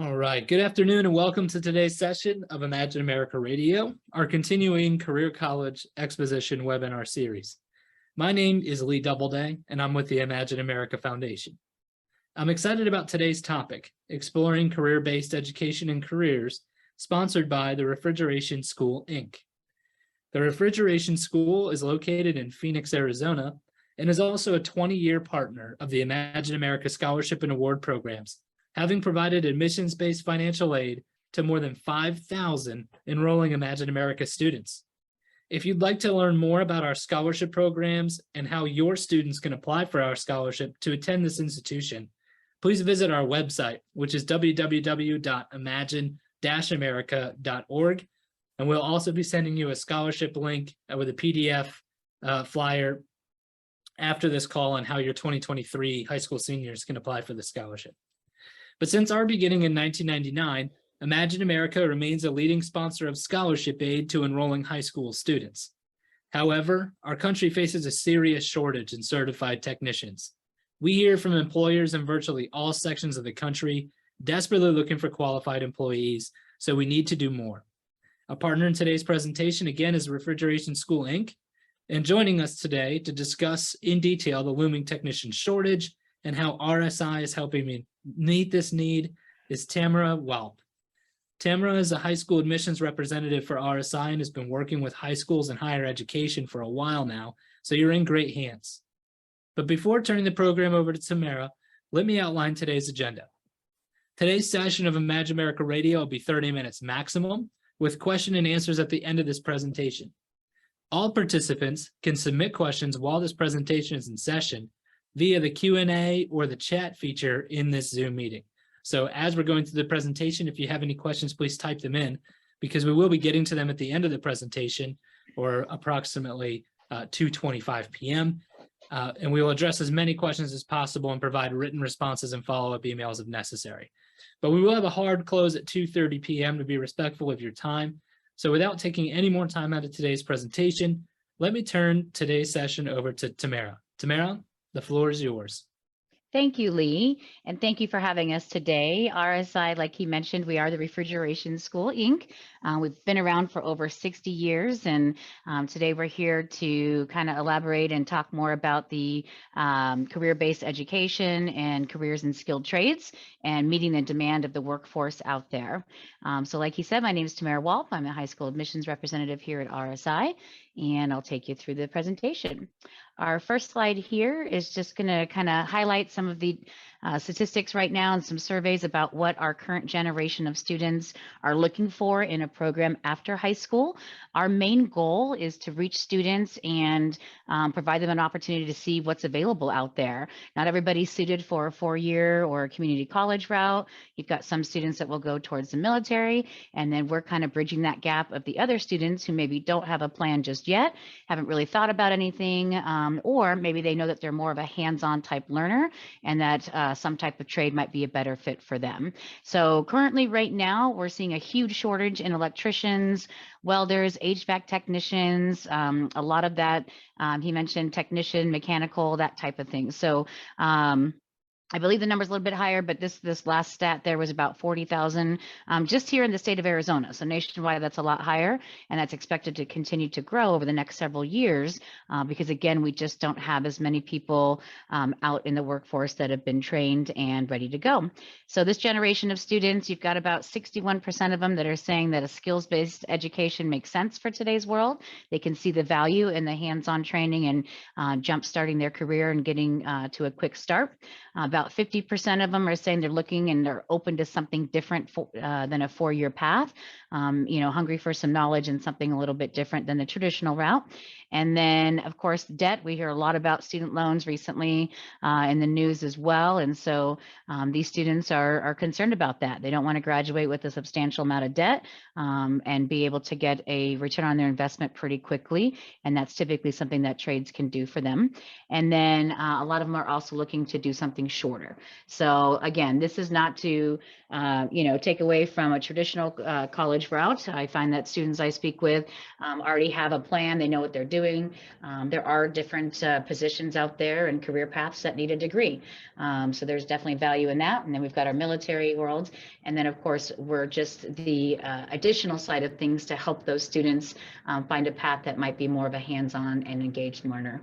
All right, good afternoon and welcome to today's session of Imagine America Radio, our continuing Career College Exposition webinar series. My name is Lee Doubleday and I'm with the Imagine America Foundation. I'm excited about today's topic, exploring career-based education and careers, sponsored by the Refrigeration School, Inc. The Refrigeration School is located in Phoenix, Arizona, and is also a 20-year partner of the Imagine America Scholarship and Award programs, having provided admissions-based financial aid to more than 5,000 enrolling Imagine America students. If you'd like to learn more about our scholarship programs and how your students can apply for our scholarship to attend this institution, please visit our website, which is www.imagine-america.org. And we'll also be sending you a scholarship link with a PDF flyer after this call on how your 2023 high school seniors can apply for the scholarship. But since our beginning in 1999, Imagine America remains a leading sponsor of scholarship aid to enrolling high school students. However, our country faces a serious shortage in certified technicians. We hear from employers in virtually all sections of the country, desperately looking for qualified employees, so we need to do more. A partner in today's presentation, again, is Refrigeration School, Inc. And joining us today to discuss in detail the looming technician shortage and how RSI is helping meet this need is Tamara Weld. Tamara is a high school admissions representative for RSI and has been working with high schools and higher education for a while now, so you're in great hands. But before turning the program over to Tamara, let me outline today's agenda. Today's session of Imagine America Radio will be 30 minutes maximum, with question and answers at the end of this presentation. All participants can submit questions while this presentation is in session via the Q&A or the chat feature in this Zoom meeting. So as we're going through the presentation, if you have any questions, please type them in, because we will be getting to them at the end of the presentation, or approximately 2:25 p.m. And we will address as many questions as possible and provide written responses and follow-up emails if necessary. But we will have a hard close at 2:30 p.m. to be respectful of your time. So without taking any more time out of today's presentation, let me turn today's session over to Tamara. Tamara, the floor is yours. Thank you, Lee, and thank you for having us today. RSI, like he mentioned, we are the Refrigeration School, Inc. We've been around for over 60 years, and today we're here to kind of elaborate and talk more about the career-based education and careers in skilled trades and meeting the demand of the workforce out there. So like he said, my name is Tamara Wald. I'm a high school admissions representative here at RSI, and I'll take you through the presentation. Our first slide here is just going to kind of highlight some of the statistics right now and some surveys about what our current generation of students are looking for in a program after high school. Our main goal is to reach students and provide them an opportunity to see what's available out there. Not everybody's suited for a four-year or a community college route. You've got some students that will go towards the military, and then we're kind of bridging that gap of the other students who maybe don't have a plan just yet, haven't really thought about anything, or maybe they know that they're more of a hands-on type learner and that some type of trade might be a better fit for them. So currently right now, we're seeing a huge shortage in electricians, welders, HVAC technicians, a lot of that, he mentioned technician, mechanical, that type of thing. So I believe the number's a little bit higher, but this last stat there was about 40,000 just here in the state of Arizona. So nationwide, that's a lot higher, and that's expected to continue to grow over the next several years because, again, we just don't have as many people out in the workforce that have been trained and ready to go. So this generation of students, you've got about 61% of them that are saying that a skills-based education makes sense for today's world. They can see the value in the hands-on training and jump-starting their career and getting to a quick start. About 50% of them are saying they're looking and they're open to something different than a four-year path, hungry for some knowledge and something a little bit different than the traditional route. And then, of course, debt. We hear a lot about student loans recently in the news as well. And so these students are concerned about that. They don't want to graduate with a substantial amount of debt and be able to get a return on their investment pretty quickly. And that's typically something that trades can do for them. And then a lot of them are also looking to do something short shorter. So again, this is not to, take away from a traditional college route. I find that students I speak with already have a plan. They know what they're doing. There are different positions out there and career paths that need a degree. So there's definitely value in that. And then we've got our military world. And then, of course, we're just the additional side of things to help those students find a path that might be more of a hands-on and engaged learner.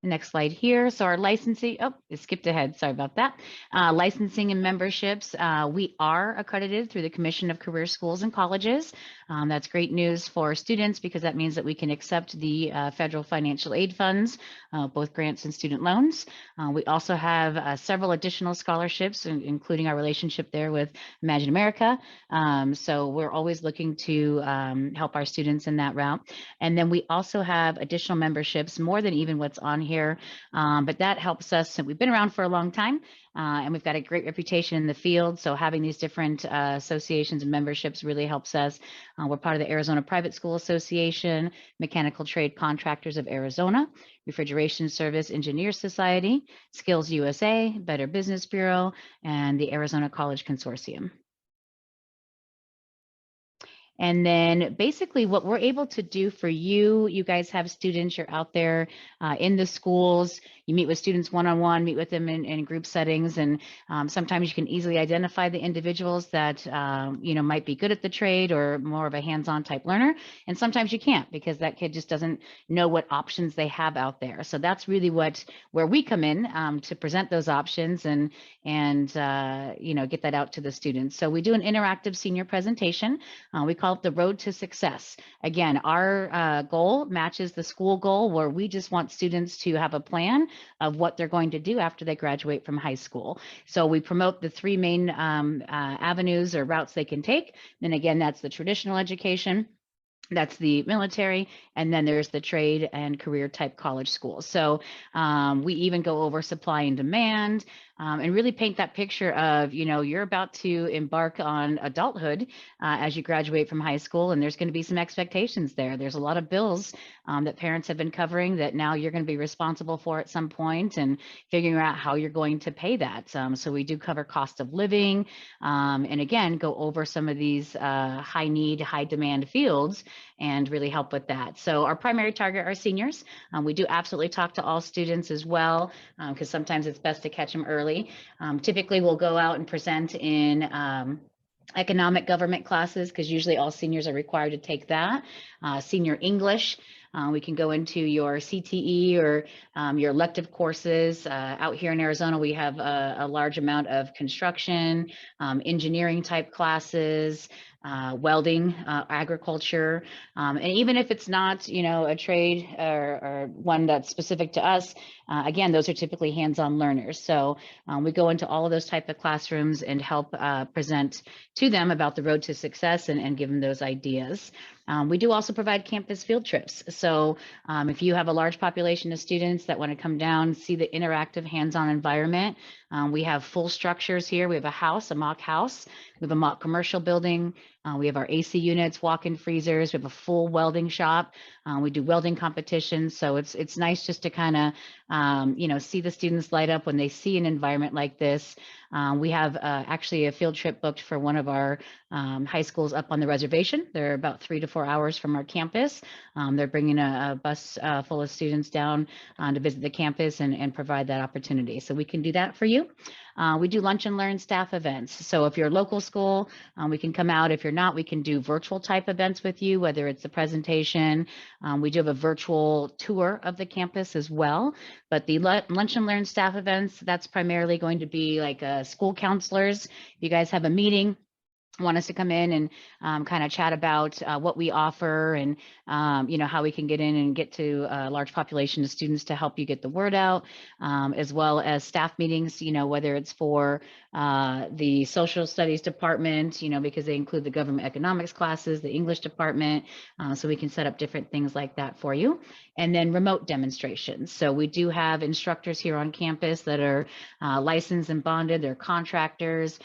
Next slide here. So our licensing, oh, it skipped ahead. Sorry about that. Licensing and memberships. We are accredited through the Commission of Career Schools and Colleges. That's great news for students because that means that we can accept the federal financial aid funds, both grants and student loans. We also have several additional scholarships, including our relationship there with Imagine America. So we're always looking to help our students in that route. And then we also have additional memberships, more than even what's on here, but that helps us. We've been around for a long time, and we've got a great reputation in the field. So having these different associations and memberships really helps us. We're part of the Arizona Private School Association, Mechanical Trade Contractors of Arizona, Refrigeration Service Engineers Society, Skills USA, Better Business Bureau, and the Arizona College Consortium. And then basically what we're able to do for you, you guys have students, you're out there in the schools, you meet with students one-on-one, meet with them in group settings, and sometimes you can easily identify the individuals that might be good at the trade or more of a hands-on type learner. And sometimes you can't because that kid just doesn't know what options they have out there. So that's really where we come in to present those options and get that out to the students. So we do an interactive senior presentation. We call it the Road to Success. Again, our goal matches the school goal where we just want students to have a plan of what they're going to do after they graduate from high school. So we promote the three main avenues or routes they can take. And again, that's the traditional education, that's the military, and then there's the trade and career type college schools. So we even go over supply and demand and really paint that picture of, you're about to embark on adulthood as you graduate from high school, and there's going to be some expectations there. There's a lot of bills that parents have been covering that now you're going to be responsible for at some point, and figuring out how you're going to pay that. So we do cover cost of living, and again, go over some of these high need, high demand fields and really help with that. So our primary target are seniors. We do absolutely talk to all students as well, because sometimes it's best to catch them early. Typically, we'll go out and present in economic government classes because usually all seniors are required to take that. Senior English. We can go into your CTE or your elective courses. Out here in Arizona, we have a large amount of construction, engineering type classes, welding, agriculture, and even if it's not, a trade or one that's specific to us, again, those are typically hands-on learners. So we go into all of those type of classrooms and help present to them about the road to success and give them those ideas. We do also provide campus field trips. So if you have a large population of students that want to come down, see the interactive hands-on environment, we have full structures here. We have a house, a mock house. We have a mock commercial building. We have our AC units, walk-in freezers. We have a full welding shop. We do welding competitions. So it's nice just to kind of, see the students light up when they see an environment like this. We have actually a field trip booked for one of our high schools up on the reservation. They're about 3 to 4 hours from our campus. They're bringing a bus full of students down to visit the campus and provide that opportunity. So we can do that for you. We do lunch and learn staff events. So if you're a local school, we can come out. If you're not, we can do virtual type events with you, whether it's a presentation. We do have a virtual tour of the campus as well. But the lunch and learn staff events, that's primarily going to be like school counselors. If you guys have a meeting, want us to come in and kind of chat about what we offer and, how we can get in and get to a large population of students to help you get the word out, as well as staff meetings, whether it's for the social studies department, because they include the government economics classes, the English department, so we can set up different things like that for you. And then remote demonstrations. So we do have instructors here on campus that are licensed and bonded, they're contractors.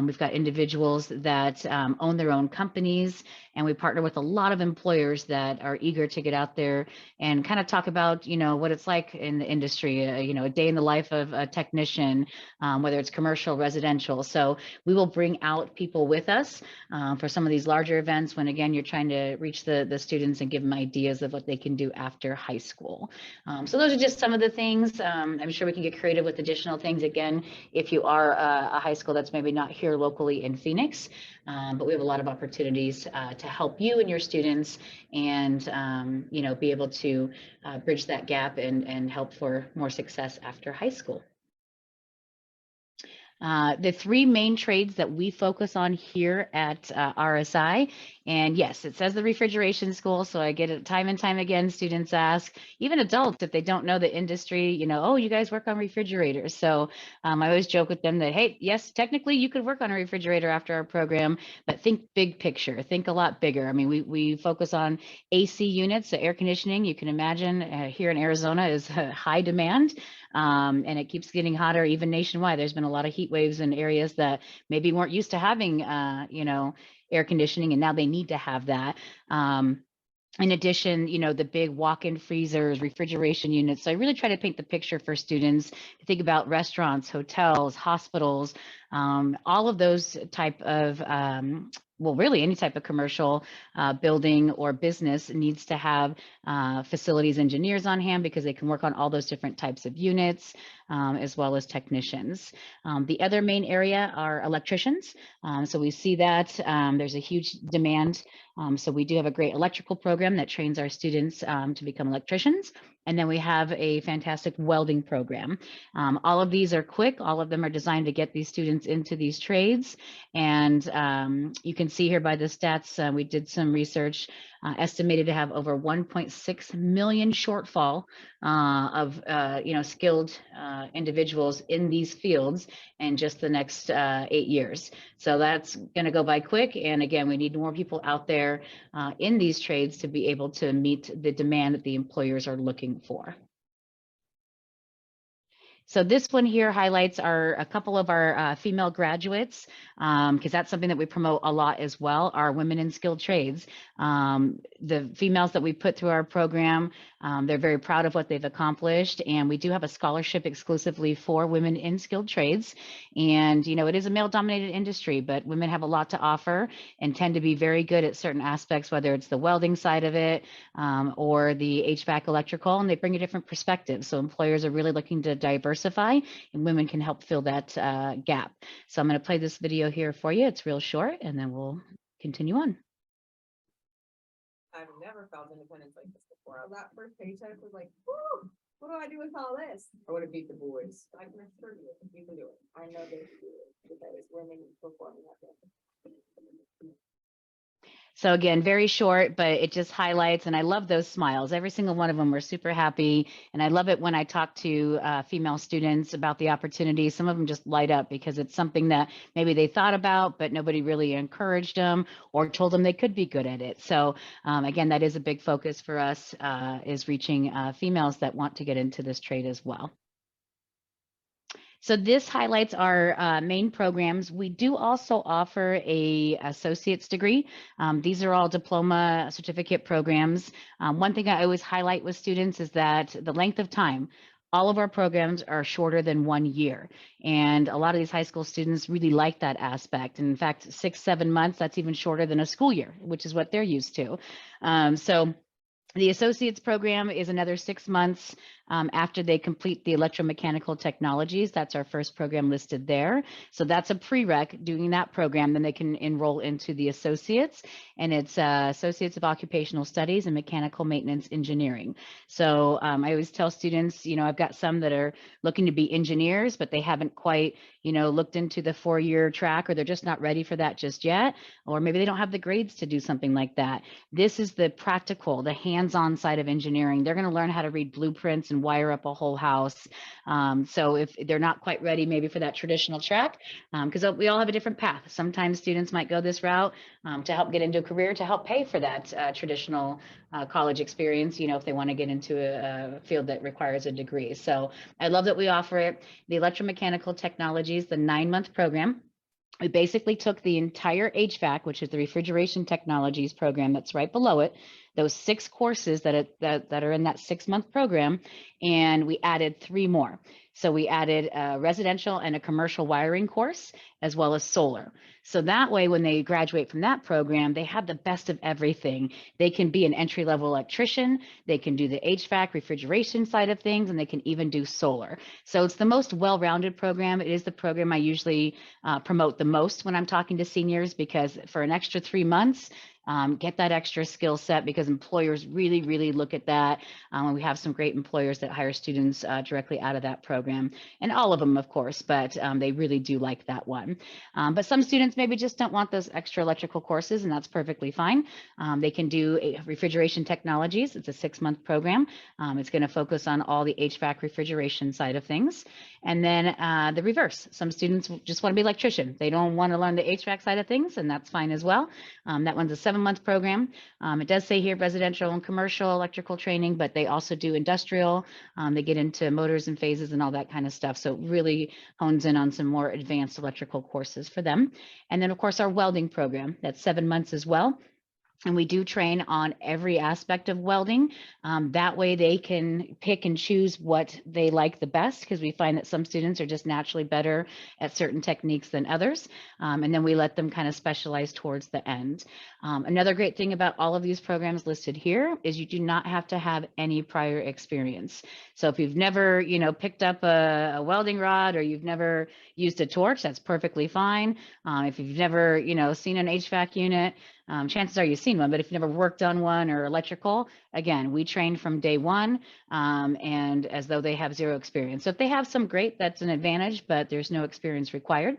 We've got individuals that that own their own companies. And we partner with a lot of employers that are eager to get out there and kind of talk about, what it's like in the industry, a day in the life of a technician, whether it's commercial, residential. So we will bring out people with us for some of these larger events when, again, you're trying to reach the students and give them ideas of what they can do after high school. So those are just some of the things. I'm sure we can get creative with additional things, again, if you are a high school that's maybe not here locally in Phoenix. But we have a lot of opportunities to help you and your students and, be able to bridge that gap and help for more success after high school. The three main trades that we focus on here at RSI, and yes, it says the refrigeration school, so I get it time and time again. Students ask, even adults, if they don't know the industry, oh, you guys work on refrigerators. So I always joke with them that, hey, yes, technically you could work on a refrigerator after our program, but think big picture, think a lot bigger. I mean, we focus on AC units, so air conditioning. You can imagine here in Arizona is high demand. And it keeps getting hotter even nationwide. There's been a lot of heat waves in areas that maybe weren't used to having, air conditioning, and now they need to have that. In addition, the big walk-in freezers, refrigeration units. So I really try to paint the picture for students to think about restaurants, hotels, hospitals, all of those type of, really any type of commercial building or business needs to have facilities engineers on hand because they can work on all those different types of units, as well as technicians. The other main area are electricians. So we see that there's a huge demand. So we do have a great electrical program that trains our students to become electricians. And then we have a fantastic welding program. All of these are quick. All of them are designed to get these students into these trades. And you can see here by the stats, we did some research, estimated to have over 1.6 million shortfall of skilled individuals in these fields in just the next 8 years. So that's going to go by quick. And again, we need more people out there in these trades to be able to meet the demand that the employers are looking for. So this one here highlights a couple of our female graduates, because that's something that we promote a lot as well, our women in skilled trades. The females that we put through our program, they're very proud of what they've accomplished, and we do have a scholarship exclusively for women in skilled trades. And, it is a male-dominated industry, but women have a lot to offer and tend to be very good at certain aspects, whether it's the welding side of it or the HVAC electrical, and they bring a different perspective. So employers are really looking to diversify, and women can help fill that gap. So I'm going to play this video here for you. It's real short, and then we'll continue on. I've never felt independence like this before. That first paycheck was like, whoo, what do I do with all this? I would have beat the boys. I can assure you, you can do it. I know they can do it because women performing at them. So again, very short, but it just highlights, and I love those smiles. Every single one of them were super happy. And I love it when I talk to female students about the opportunity. Some of them just light up because it's something that maybe they thought about, but nobody really encouraged them or told them they could be good at it. So again, that is a big focus for us, is reaching females that want to get into this trade as well. So this highlights our main programs. We do also offer a associate's degree. These are all diploma certificate programs. One thing I always highlight with students is that the length of time, all of our programs are shorter than 1 year. And a lot of these high school students really like that aspect. And in fact, 6-7 months, that's even shorter than a school year, which is what they're used to. So the associate's program is another 6 months after they complete the electromechanical technologies. That's our first program listed there. So that's a prereq. Doing that program, then they can enroll into the associates, and it's Associates of Occupational Studies and Mechanical Maintenance Engineering. So I always tell students, I've got some that are looking to be engineers, but they haven't quite, looked into the 4-year track, or they're just not ready for that just yet, or maybe they don't have the grades to do something like that. This is the practical, the hands-on side of engineering. They're going to learn how to read blueprints and wire up a whole house. So if they're not quite ready maybe for that traditional track, because we all have a different path. Sometimes students might go this route to help get into a career, to help pay for that traditional college experience, if they want to get into a field that requires a degree. So I love that we offer it. The electromechanical technologies, the 9-month program. We basically took the entire HVAC, which is the refrigeration technologies program that's right below it, those 6 courses that are in that 6-month program, and we added 3 more. So we added a residential and a commercial wiring course, as well as solar. So that way, when they graduate from that program, they have the best of everything. They can be an entry-level electrician, they can do the HVAC refrigeration side of things, and they can even do solar. So it's the most well-rounded program. It is the program I usually promote the most when I'm talking to seniors, because for an extra 3 months, get that extra skill set, because employers really, really look at that. And we have some great employers that hire students directly out of that program, and all of them, of course, but they really do like that one. But some students maybe just don't want those extra electrical courses, and that's perfectly fine. They can do refrigeration technologies. It's a 6-month program. It's going to focus on all the HVAC refrigeration side of things. And then the reverse. Some students just want to be electrician. They don't want to learn the HVAC side of things, and that's fine as well. That one's a 7-month program. It does say here residential and commercial electrical training, but they also do industrial. They get into motors and phases and all that kind of stuff. So it really hones in on some more advanced electrical courses for them. And then, of course, our welding program, that's 7 months as well. And we do train on every aspect of welding. That way they can pick and choose what they like the best, because we find that some students are just naturally better at certain techniques than others. And then we let them kind of specialize towards the end. Another great thing about all of these programs listed here is you do not have to have any prior experience. So if you've never, picked up a welding rod, or you've never used a torch, that's perfectly fine. If you've never, seen an HVAC unit, chances are you've seen one, but if you've never worked on one, or electrical, again, we train from day one, and as though they have 0 experience. So if they have some, great, that's an advantage, but there's no experience required.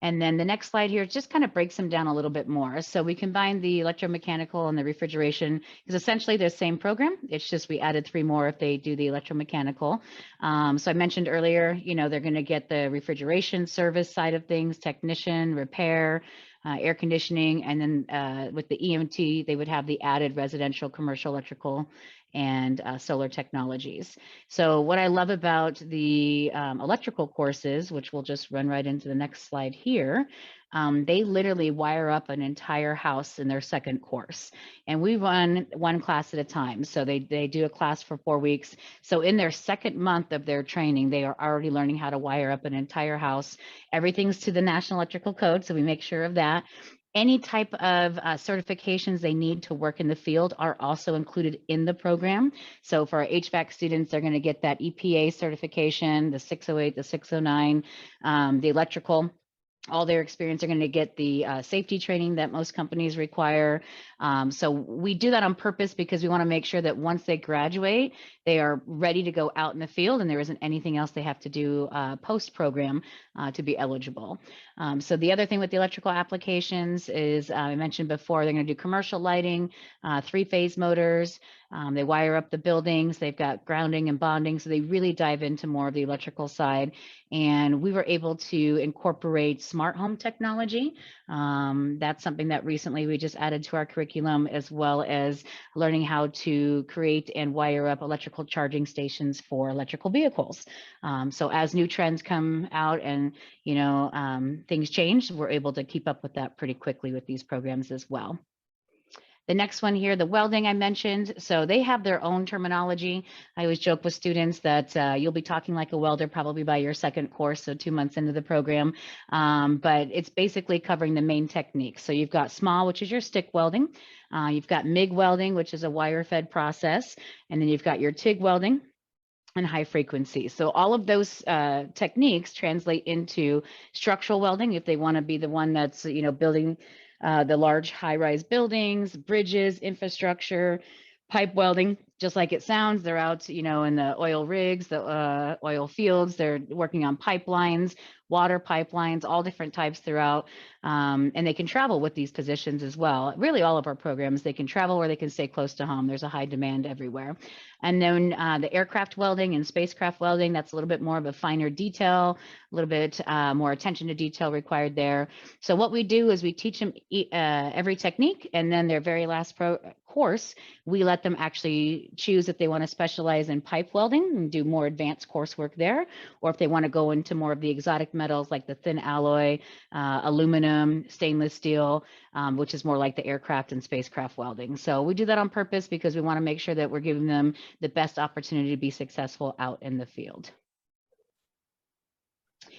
And then the next slide here just kind of breaks them down a little bit more. So we combine the electromechanical and the refrigeration, because essentially they're the same program. It's just we added 3 more if they do the electromechanical. So I mentioned earlier, they're going to get the refrigeration service side of things, technician, repair, air conditioning, and then with the EMT, they would have the added residential, commercial, electrical, and solar technologies. So what I love about the electrical courses, which we'll just run right into the next slide here, they literally wire up an entire house in their 2nd course. And we run 1 class at a time. So they do a class for 4 weeks. So in their 2nd month of their training, they are already learning how to wire up an entire house. Everything's to the National Electrical Code, so we make sure of that. Any type of certifications they need to work in the field are also included in the program. So for our HVAC students, they're going to get that EPA certification, the 608, the 609, the electrical. All their experience are going to get the safety training that most companies require. So we do that on purpose, because we want to make sure that once they graduate, they are ready to go out in the field, and there isn't anything else they have to do post-program to be eligible. So the other thing with the electrical applications is, I mentioned before, they're going to do commercial lighting, 3-phase motors. They wire up the buildings. They've got grounding and bonding. So they really dive into more of the electrical side. And we were able to incorporate smart home technology. That's something that recently we just added to our curriculum, as well as learning how to create and wire up electrical charging stations for electrical vehicles. So as new trends come out and, things change, we're able to keep up with that pretty quickly with these programs as well. The next one here, the welding I mentioned. So they have their own terminology. I always joke with students that you'll be talking like a welder probably by your 2nd course, so 2 months into the program. But it's basically covering the main techniques. So you've got small, which is your stick welding. You've got MIG welding, which is a wire-fed process. And then you've got your TIG welding and high frequency. So all of those techniques translate into structural welding if they want to be the one that's, building the large high-rise buildings, bridges, infrastructure, pipe welding, just like it sounds. They're out, in the oil rigs, the oil fields. They're working on pipelines, water pipelines, all different types throughout. And they can travel with these positions as well. Really, all of our programs, they can travel or they can stay close to home. There's a high demand everywhere. And then the aircraft welding and spacecraft welding, that's a little bit more of a finer detail, a little bit more attention to detail required there. So what we do is we teach them every technique, and then their very last course, we let them actually choose if they want to specialize in pipe welding and do more advanced coursework there, or if they want to go into more of the exotic metals like the thin alloy, aluminum, stainless steel, which is more like the aircraft and spacecraft welding. So we do that on purpose because we want to make sure that we're giving them the best opportunity to be successful out in the field.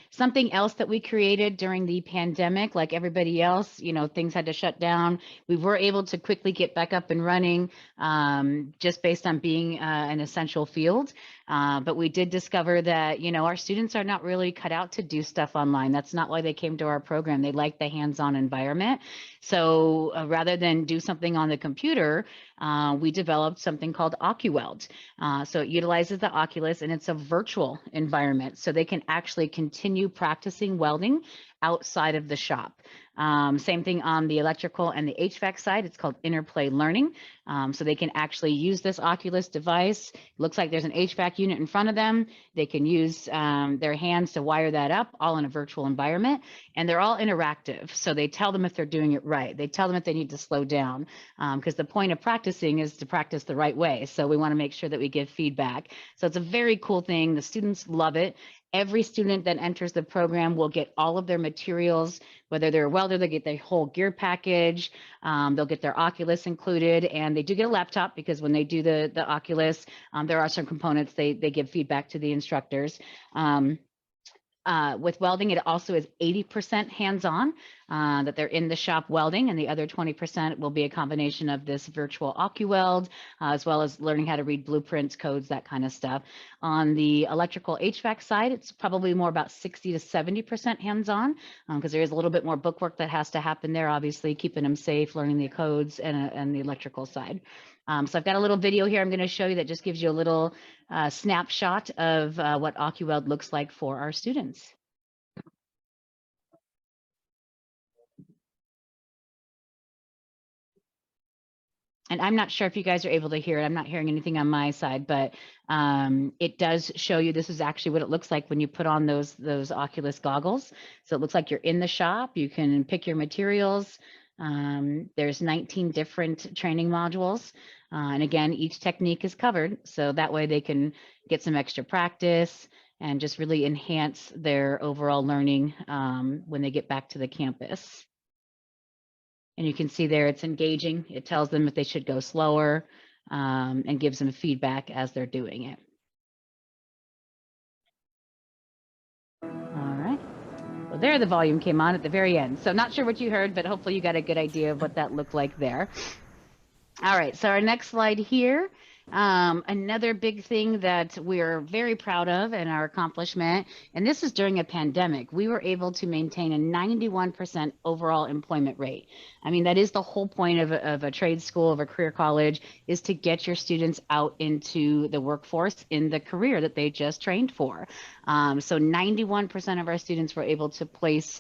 Something else that we created during the pandemic, like everybody else, you know, things had to shut down. We were able to quickly get back up and running just based on being an essential field. But we did discover that, you know, our students are not really cut out to do stuff online. That's not why they came to our program. They like the hands-on environment. So rather than do something on the computer, we developed something called OCU Weld. So it utilizes the Oculus, and it's a virtual environment. So they can actually continue practicing welding outside of the shop. Same thing on the electrical and the HVAC side. It's called interplay learning. So they can actually use this Oculus device. Looks like there's an HVAC unit in front of them. They can use their hands to wire that up, all in a virtual environment. And they're all interactive. So they tell them if they're doing it right. They tell them if they need to slow down, because the point of practicing is to practice the right way. So we want to make sure that we give feedback. So it's a very cool thing. The students love it. Every student that enters the program will get all of their materials, whether they're a welder, they get their whole gear package, they'll get their Oculus included, and they do get a laptop because when they do the Oculus, there are some components they give feedback to the instructors. With welding, it also is 80% hands-on, that they're in the shop welding, and the other 20% will be a combination of this virtual OCU Weld, as well as learning how to read blueprints, codes, that kind of stuff. On the electrical HVAC side, it's probably more about 60 to 70% hands-on, because there is a little bit more bookwork that has to happen there, obviously, keeping them safe, learning the codes, and the electrical side. So I've got a little video here I'm going to show you that just gives you a little snapshot of what OCU Weld looks like for our students. And I'm not sure if you guys are able to hear it. I'm not hearing anything on my side, but it does show you this is actually what it looks like when you put on those Oculus goggles. So it looks like you're in the shop. You can pick your materials. There's 19 different training modules. And again, each technique is covered. So that way they can get some extra practice and just really enhance their overall learning when they get back to the campus. And you can see there it's engaging. It tells them if they should go slower and gives them feedback as they're doing it. All right. Well, there the volume came on at the very end. So not sure what you heard, but hopefully you got a good idea of what that looked like there. All right, so our next slide here. Another big thing that we're very proud of and our accomplishment, and this is during a pandemic, we were able to maintain a 91% overall employment rate. I mean, that is the whole point of a trade school, of a career college, is to get your students out into the workforce in the career that they just trained for. So 91% of our students were able to place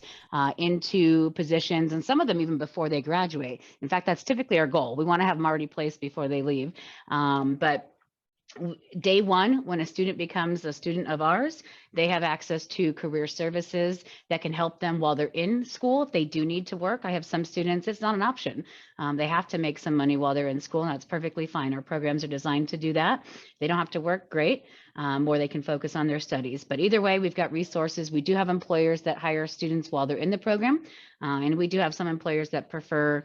into positions, and some of them even before they graduate. In fact, that's typically our goal. We want to have them already placed before they leave. But day one, when a student becomes a student of ours, they have access to career services that can help them while they're in school. If they do need to work, I have some students, it's not an option. They have to make some money while they're in school, and that's perfectly fine. Our programs are designed to do that. They don't have to work, great, or they can focus on their studies. But either way, we've got resources. We do have employers that hire students while they're in the program, and we do have some employers that prefer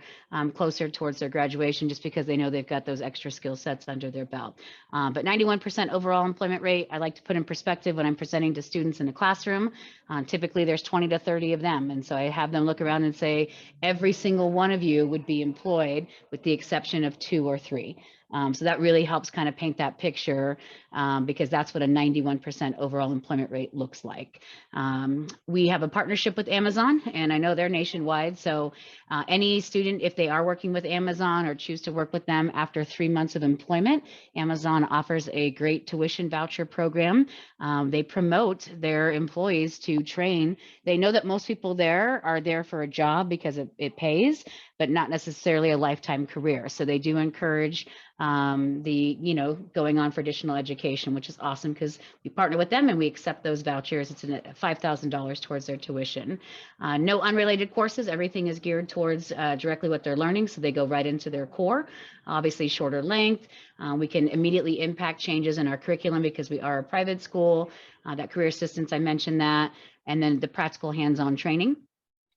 closer towards their graduation just because they know they've got those extra skill sets under their belt. But 91% overall employment rate, I like to put in perspective when I'm presenting to students in the classroom. Typically there's 20 to 30 of them. And so I have them look around and say, every single one of you would be employed with the exception of 2 or 3. So that really helps kind of paint that picture because that's what a 91% overall employment rate looks like. We have a partnership with Amazon, and I know they're nationwide. So any student, if they are working with Amazon or choose to work with them after 3 months of employment, Amazon offers a great tuition voucher program. They promote their employees to train. They know that most people there are there for a job because it pays, but not necessarily a lifetime career. So they do encourage going on for additional education, which is awesome because we partner with them and we accept those vouchers. It's $5,000 towards their tuition. No unrelated courses. Everything is geared towards directly what they're learning. So they go right into their core, obviously shorter length. We can immediately impact changes in our curriculum because we are a private school. That career assistance, I mentioned that. And then the practical hands-on training.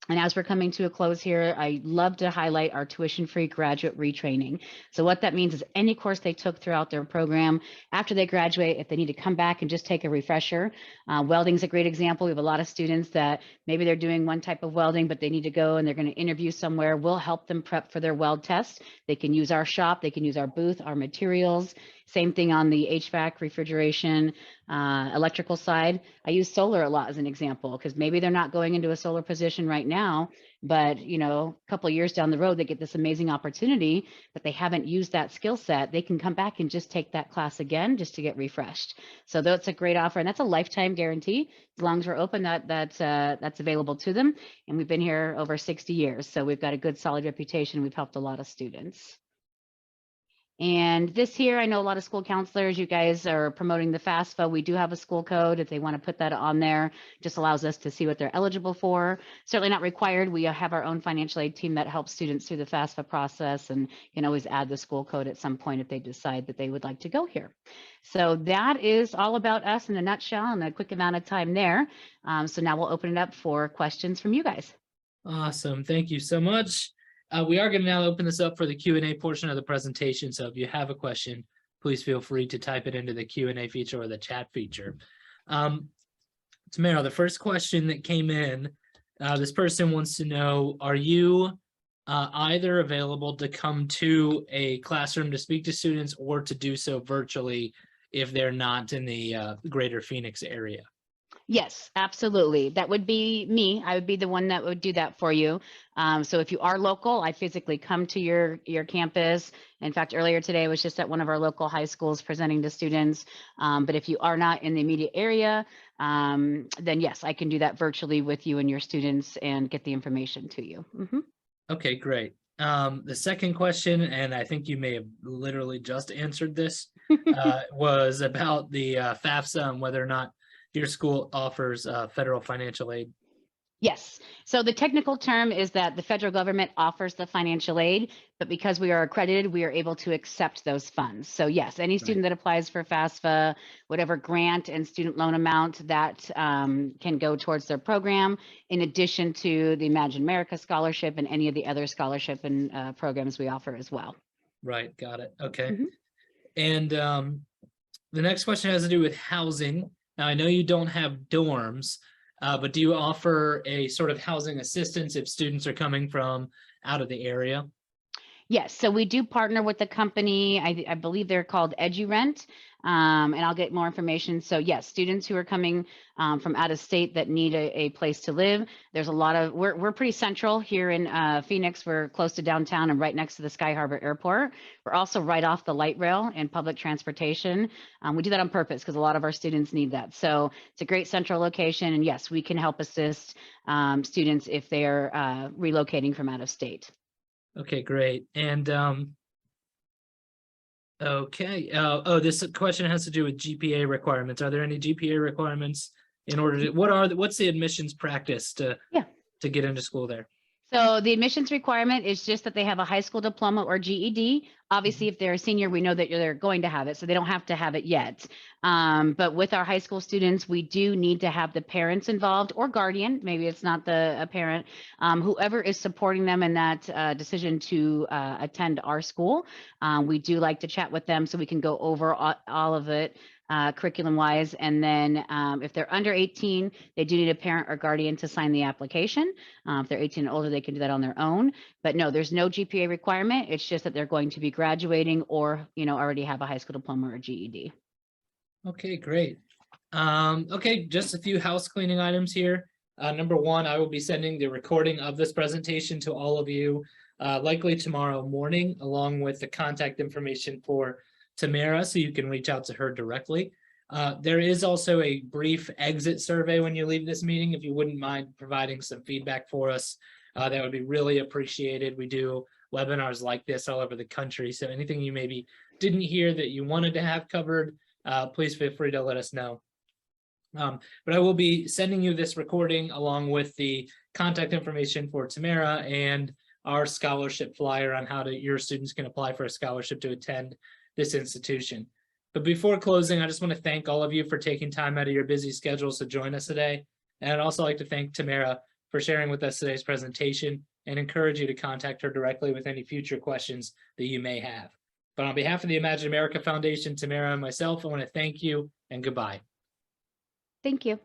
And as we're coming to a close here, I love to highlight our tuition-free graduate retraining. So what that means is any course they took throughout their program, after they graduate, if they need to come back and just take a refresher, welding is a great example. We have a lot of students that maybe they're doing one type of welding, but they need to go and they're going to interview somewhere. We'll help them prep for their weld test. They can use our shop, they can use our booth, our materials. Same thing on the HVAC, refrigeration, electrical side. I use solar a lot as an example because maybe they're not going into a solar position right now, but a couple of years down the road, they get this amazing opportunity, but they haven't used that skill set. They can come back and just take that class again just to get refreshed. So that's a great offer, and that's a lifetime guarantee. As long as we're open, that's available to them. And we've been here over 60 years, so we've got a good, solid reputation. We've helped a lot of students. And this here, I know a lot of school counselors, you guys are promoting the FAFSA. We do have a school code. If they want to put that on there, just allows us to see what they're eligible for. Certainly not required. We have our own financial aid team that helps students through the FAFSA process and can always add the school code at some point if they decide that they would like to go here. So that is all about us in a nutshell and a quick amount of time there. So now we'll open it up for questions from you guys. Awesome. Thank you so much. We are going to now open this up for the Q&A portion of the presentation. So if you have a question, please feel free to type it into the Q&A feature or the chat feature. Tamara, the first question that came in, this person wants to know, are you either available to come to a classroom to speak to students or to do so virtually if they're not in the greater Phoenix area? Yes, absolutely. That would be me. I would be the one that would do that for you. So if you are local, I physically come to your campus. In fact, earlier today, I was just at one of our local high schools presenting to students. But if you are not in the immediate area, then yes, I can do that virtually with you and your students and get the information to you. Mm-hmm. Okay, great. The second question, and I think you may have literally just answered this, was about the FAFSA and whether or not your school offers federal financial aid. Yes. So the technical term is that the federal government offers the financial aid, but because we are accredited, we are able to accept those funds. So yes, any student that applies for FAFSA, whatever grant and student loan amount that can go towards their program, in addition to the Imagine America Scholarship and any of the other scholarship and programs we offer as well. Right. Got it. Okay. Mm-hmm. And the next question has to do with housing. Now, I know you don't have dorms, but do you offer a sort of housing assistance if students are coming from out of the area? Yes, so we do partner with the company. I believe they're called EduRent, and I'll get more information. So yes, students who are coming from out of state that need a place to live. There's a lot of, we're pretty central here in Phoenix. We're close to downtown and right next to the Sky Harbor Airport. We're also right off the light rail and public transportation. We do that on purpose because a lot of our students need that. So it's a great central location, and yes, we can help assist students if they're relocating from out of state. Okay, great. And okay. This question has to do with GPA requirements. Are there any GPA requirements in order to, what's the admissions practice to get into school there? So the admissions requirement is just that they have a high school diploma or GED. Obviously, if they're a senior, we know that they're going to have it, so they don't have to have it yet. But with our high school students, we do need to have the parents involved or guardian. Maybe it's not a parent, whoever is supporting them in that decision to attend our school. We do like to chat with them so we can go over all of it. Curriculum wise. And then if they're under 18, they do need a parent or guardian to sign the application. If they're 18 and older, they can do that on their own. But no, there's no GPA requirement. It's just that they're going to be graduating or, already have a high school diploma or GED. Okay, great. Okay, just a few house cleaning items here. Number one, I will be sending the recording of this presentation to all of you, likely tomorrow morning, along with the contact information for Tamara, so you can reach out to her directly. There is also a brief exit survey when you leave this meeting. If you wouldn't mind providing some feedback for us, that would be really appreciated. We do webinars like this all over the country. So anything you maybe didn't hear that you wanted to have covered, please feel free to let us know. But I will be sending you this recording along with the contact information for Tamara and our scholarship flyer on how your students can apply for a scholarship to attend this institution. But before closing, I just want to thank all of you for taking time out of your busy schedules to join us today. And I'd also like to thank Tamara for sharing with us today's presentation and encourage you to contact her directly with any future questions that you may have. But on behalf of the Imagine America Foundation, Tamara and myself, I want to thank you and goodbye. Thank you.